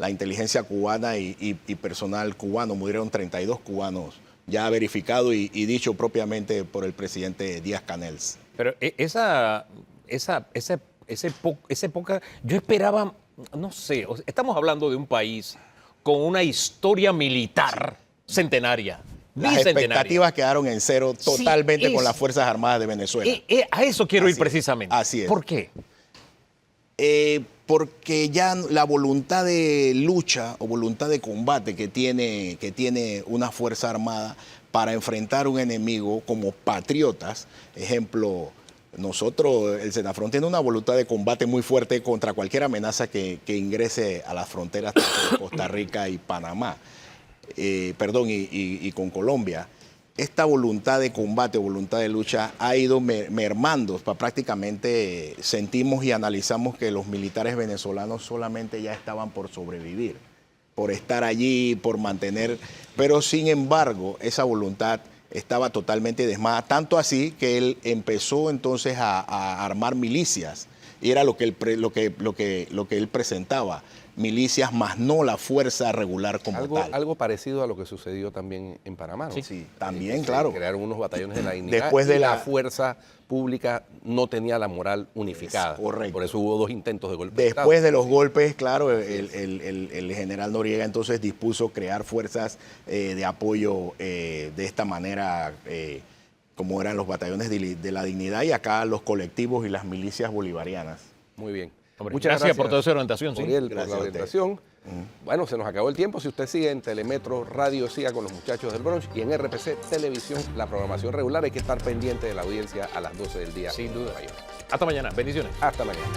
inteligencia cubana y personal cubano. Murieron 32 cubanos, ya verificado y dicho propiamente por el presidente Díaz-Canel. Pero esa época, yo esperaba, no sé, estamos hablando de un país con una historia militar centenaria. Las bicentenaria. expectativas quedaron en cero totalmente Sí, con las Fuerzas Armadas de Venezuela. A eso quiero ir Así es, precisamente. así es. ¿Por qué? Porque ya la voluntad de lucha o voluntad de combate que tiene una Fuerza Armada para enfrentar un enemigo como patriotas, ejemplo, nosotros, el Senafrón tiene una voluntad de combate muy fuerte contra cualquier amenaza que ingrese a las fronteras de Costa Rica y Panamá, y con Colombia. Esta voluntad de combate, voluntad de lucha ha ido mermando. Prácticamente sentimos y analizamos que los militares venezolanos solamente ya estaban por sobrevivir, por estar allí, por mantener. Pero sin embargo, esa voluntad estaba totalmente desmada, tanto así que él empezó entonces a armar milicias. Y era lo que él presentaba, milicias más no la fuerza regular como tal. Algo parecido a lo que sucedió también en Panamá, ¿no? Sí, también, claro. Crearon unos batallones de la dignidad. Después de la la fuerza pública no tenía la moral unificada. Correcto. Por eso hubo 2 intentos de golpe de Después Estado. de los golpes, claro, el general Noriega entonces dispuso crear fuerzas de apoyo de esta manera, como eran los batallones de la dignidad y acá los colectivos y las milicias bolivarianas. Muy bien. Hombre, Muchas gracias por toda esa orientación. Sí. Gabriel, por Gracias la a usted. orientación. Bueno, se nos acabó el tiempo. Si usted sigue en Telemetro Radio, siga con los muchachos del brunch, y en RPC Televisión, la programación regular. Hay que estar pendiente de la audiencia a las 12 del día. Sin duda. Hasta mañana. Bendiciones. Hasta mañana.